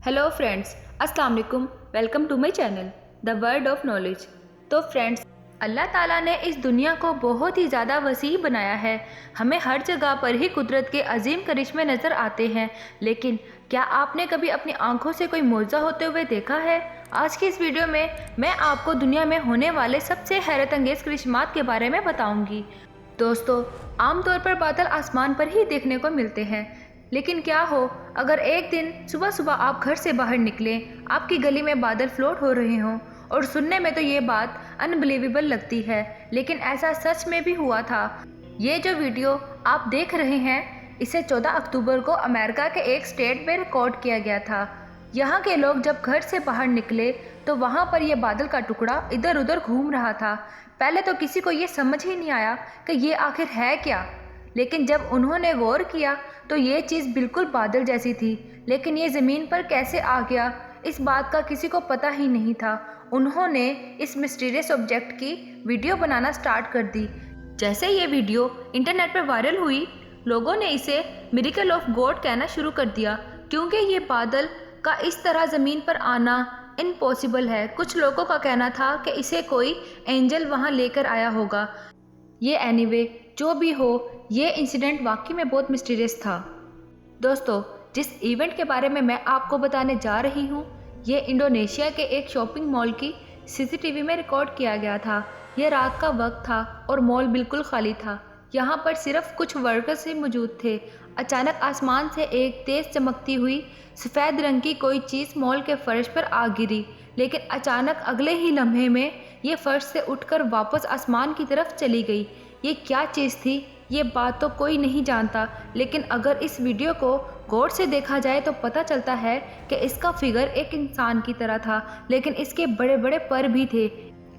Hello friends, अस्सलाम वालेकुम। Welcome to my channel the word of knowledge. तो friends, Allah ताला ने इस दुनिया को बहुत ही ज़्यादा वसी बनाया है। हमें हर जगह पर ही कुदरत के अजीम करिश्मे नज़र आते हैं, लेकिन क्या आपने कभी अपनी आंखों से कोई मौजज़ा होते हुए देखा है? आज की इस वीडियो में मैं आपको दुनिया में होने वाले सबसे हैरत अंगेज़ करिश्मात के बारे में बताऊँगी। दोस्तों, आमतौर पर बादल आसमान पर ही देखने को मिलते हैं, लेकिन क्या हो अगर एक दिन सुबह सुबह आप घर से बाहर निकलें, आपकी गली में बादल फ्लोट हो रहे हों। और सुनने में तो ये बात अनबिलीवेबल लगती है, लेकिन ऐसा सच में भी हुआ था। ये जो वीडियो आप देख रहे हैं, इसे 14 अक्टूबर को अमेरिका के एक स्टेट में रिकॉर्ड किया गया था। यहाँ के लोग जब घर से बाहर निकले तो वहाँ पर यह बादल का टुकड़ा इधर उधर घूम रहा था। पहले तो किसी को ये समझ ही नहीं आया कि ये आखिर है क्या, लेकिन जब उन्होंने गौर किया तो ये चीज़ बिल्कुल बादल जैसी थी, लेकिन ये ज़मीन पर कैसे आ गया इस बात का किसी को पता ही नहीं था। उन्होंने इस मिस्टीरियस ऑब्जेक्ट की वीडियो बनाना स्टार्ट कर दी। जैसे ये वीडियो इंटरनेट पर वायरल हुई, लोगों ने इसे मिरेकल ऑफ गॉड कहना शुरू कर दिया, क्योंकि ये बादल का इस तरह ज़मीन पर आना इम्पॉसिबल है। कुछ लोगों का कहना था कि इसे कोई एंजल वहाँ लेकर आया होगा। ये एनीवे जो भी हो, ये इंसिडेंट वाकई में बहुत मिस्टीरियस था। दोस्तों, जिस इवेंट के बारे में मैं आपको बताने जा रही हूँ, ये इंडोनेशिया के एक शॉपिंग मॉल की सीसीटीवी में रिकॉर्ड किया गया था। यह रात का वक्त था और मॉल बिल्कुल खाली था। यहाँ पर सिर्फ कुछ वर्कर्स ही मौजूद थे। अचानक आसमान से एक तेज़ चमकती हुई सफ़ेद रंग की कोई चीज़ मॉल के फर्श पर आ गिरी, लेकिन अचानक अगले ही लम्हे में ये फर्श से उठकर वापस आसमान की तरफ चली गई। ये क्या चीज़ थी, ये बात तो कोई नहीं जानता, लेकिन अगर इस वीडियो को गौर से देखा जाए तो पता चलता है कि इसका फिगर एक इंसान की तरह था, लेकिन इसके बड़े बड़े पर भी थे।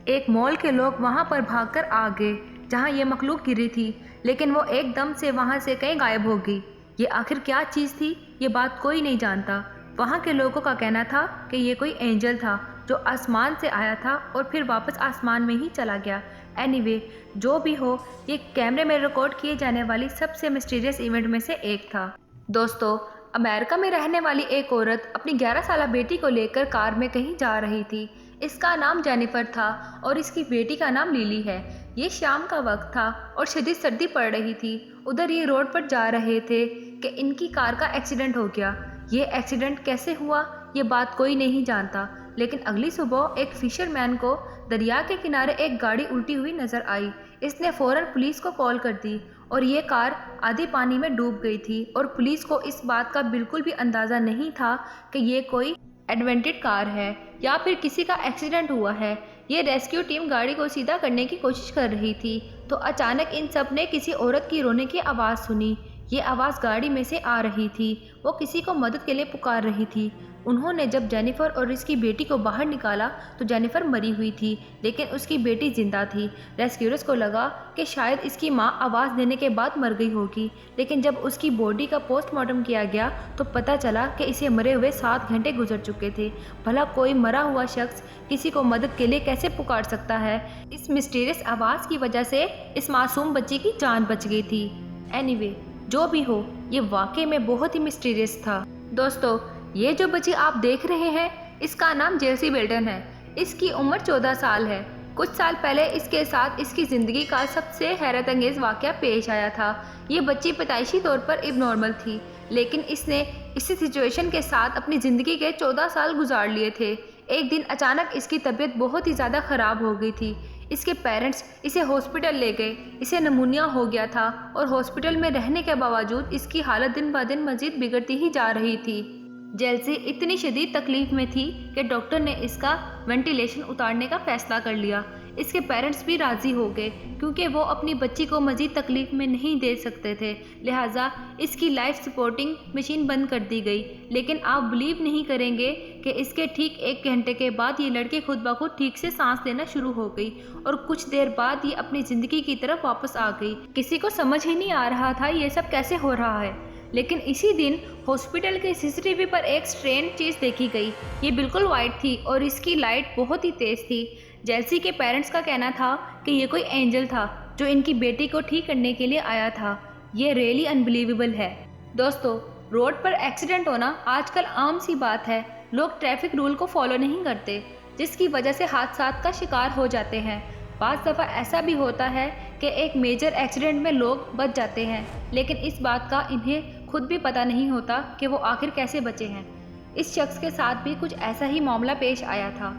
एक मॉल के लोग वहाँ पर भागकर आ गए जहाँ ये मखलूक गिरी थी, लेकिन वो एकदम से वहाँ से कहीं गायब हो गई। ये आखिर क्या चीज़ थी, ये बात कोई नहीं जानता। वहाँ के लोगों का कहना था कि ये कोई एंजल था जो आसमान से आया था और फिर वापस आसमान में ही चला गया। एनीवे, जो भी हो, ये कैमरे में रिकॉर्ड किए जाने वाली सबसे मिस्टीरियस इवेंट में से एक था। दोस्तों, अमेरिका में रहने वाली एक औरत अपनी 11 साल बेटी को लेकर कार में कहीं जा रही थी। इसका नाम जेनिफर था और इसकी बेटी का नाम लिली है। ये शाम का वक्त था और शदीद सर्दी पड़ रही थी। उधर ये रोड पर जा रहे थे कि इनकी कार का एक्सीडेंट हो गया। ये एक्सीडेंट कैसे हुआ, ये बात कोई नहीं जानता, लेकिन अगली सुबह एक फिशरमैन को दरिया के किनारे एक गाड़ी उल्टी हुई नज़र आई। इसने फ़ौरन पुलिस को कॉल कर दी और ये कार आधी पानी में डूब गई थी और पुलिस को इस बात का बिल्कुल भी अंदाज़ा नहीं था कि ये कोई एडवेंटेड कार है या फिर किसी का एक्सीडेंट हुआ है। ये रेस्क्यू टीम गाड़ी को सीधा करने की कोशिश कर रही थी, तो अचानक इन सब ने किसी औरत की रोने की आवाज़ सुनी। ये आवाज़ गाड़ी में से आ रही थी। वो किसी को मदद के लिए पुकार रही थी। उन्होंने जब जेनिफर और इसकी बेटी को बाहर निकाला तो जेनिफर मरी हुई थी, लेकिन उसकी बेटी जिंदा थी। रेस्क्यूअर्स को लगा कि शायद इसकी मां आवाज़ देने के बाद मर गई होगी, लेकिन जब उसकी बॉडी का पोस्टमार्टम किया गया तो पता चला कि इसे मरे हुए 7 घंटे गुजर चुके थे। भला कोई मरा हुआ शख्स किसी को मदद के लिए कैसे पुकार सकता है? इस मिस्टीरियस आवाज़ की वजह से इस मासूम बच्ची की जान बच गई थी। एनीवे, जो भी हो, ये वाकई में बहुत ही मिस्टीरियस था। दोस्तों, ये जो बच्ची आप देख रहे हैं, इसका नाम जेसी बेल्टन है। इसकी उम्र 14 साल है। कुछ साल पहले इसके साथ इसकी ज़िंदगी का सबसे हैरत अंगेज़ वाक़या पेश आया था। ये बच्ची पैदाइशी तौर पर इब्नॉर्मल थी, लेकिन इसने इसी सिचुएशन के साथ अपनी ज़िंदगी के 14 साल गुजार लिए थे। एक दिन अचानक इसकी तबीयत बहुत ही ज़्यादा ख़राब हो गई थी। इसके पेरेंट्स इसे हॉस्पिटल ले गए। इसे नमूनिया हो गया था और हॉस्पिटल में रहने के बावजूद इसकी हालत दिन ब दिन मज़ीद बिगड़ती ही जा रही थी। जेलसी इतनी शदीद तकलीफ में थी कि डॉक्टर ने इसका वेंटिलेशन उतारने का फैसला कर लिया। इसके पेरेंट्स भी राज़ी हो गए, क्योंकि वो अपनी बच्ची को मज़ीद तकलीफ में नहीं दे सकते थे। लिहाजा इसकी लाइफ सपोर्टिंग मशीन बंद कर दी गई। लेकिन आप बिलीव नहीं करेंगे कि इसके ठीक 1 घंटे के बाद ये लड़की खुद ब खुद ठीक से सांस लेना शुरू हो गई और कुछ देर बाद ये अपनी ज़िंदगी की तरफ वापस आ गई। किसी को समझ ही नहीं आ रहा था ये सब कैसे हो रहा है, लेकिन इसी दिन हॉस्पिटल के सीसीटीवी पर एक स्ट्रेंज चीज़ देखी गई। ये बिल्कुल वाइट थी और इसकी लाइट बहुत ही तेज़ थी। जेलसी के पेरेंट्स का कहना था कि ये कोई एंजल था जो इनकी बेटी को ठीक करने के लिए आया था। ये रियली अनबिलीवेबल है। दोस्तों, रोड पर एक्सीडेंट होना आजकल आम सी बात है। लोग ट्रैफिक रूल को फॉलो नहीं करते, जिसकी वजह से हादसात का शिकार हो जाते हैं। बाज़ दफ़ा ऐसा भी होता है कि एक मेजर एक्सीडेंट में लोग बच जाते हैं, लेकिन इस बात का इन्हें खुद भी पता नहीं होता कि वो आखिर कैसे बचे हैं। इस शख्स के साथ भी कुछ ऐसा ही मामला पेश आया था।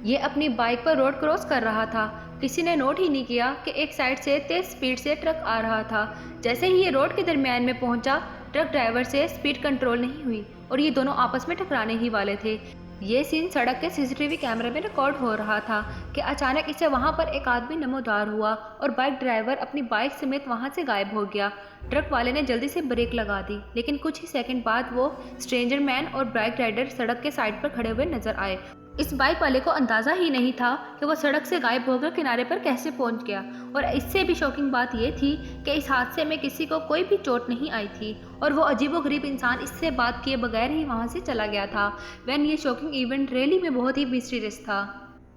ये अपनी बाइक पर रोड क्रॉस कर रहा था। किसी ने नोट ही नहीं किया कि एक साइड से तेज स्पीड से ट्रक आ रहा था। जैसे ही ये रोड के दरमियान में पहुंचा, ट्रक ड्राइवर से स्पीड कंट्रोल नहीं हुई और ये दोनों आपस में टकराने ही वाले थे। ये सीन सड़क के सीसीटीवी कैमरे में रिकॉर्ड हो रहा था कि अचानक इसे वहां पर एक आदमी नमोदार हुआ और बाइक ड्राइवर अपनी बाइक समेत वहां से गायब हो गया। ट्रक वाले ने जल्दी से ब्रेक लगा दी, लेकिन कुछ ही सेकंड बाद वो स्ट्रेंजर मैन और बाइक राइडर सड़क के साइड पर खड़े हुए नजर आए। इस बाइक वाले को अंदाज़ा ही नहीं था कि वो सड़क से गायब होकर किनारे पर कैसे पहुंच गया। और इससे भी शॉकिंग बात ये थी कि इस हादसे में किसी को कोई भी चोट नहीं आई थी और वो अजीबोगरीब इंसान इससे बात किए बगैर ही वहां से चला गया था। वैन ये शॉकिंग इवेंट रियली में बहुत ही मिस्टीरियस था।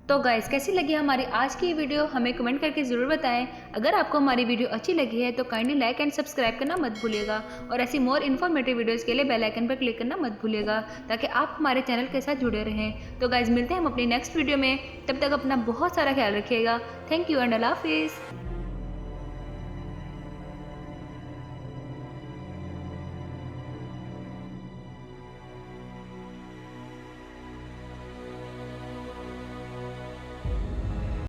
तो गाइस, कैसी लगी हमारी आज की वीडियो हमें कमेंट करके ज़रूर बताएं। अगर आपको हमारी वीडियो अच्छी लगी है तो काइंडली लाइक एंड सब्सक्राइब करना मत भूलिएगा और ऐसी मोर इन्फॉर्मेटिव वीडियोस के लिए बेल आइकन पर क्लिक करना मत भूलिएगा, ताकि आप हमारे चैनल के साथ जुड़े रहें। तो गाइस, मिलते हैं हम अपनी नेक्स्ट वीडियो में। तब तक अपना बहुत सारा ख्याल रखिएगा। थैंक यू एंड अल्लाह हाफिज़।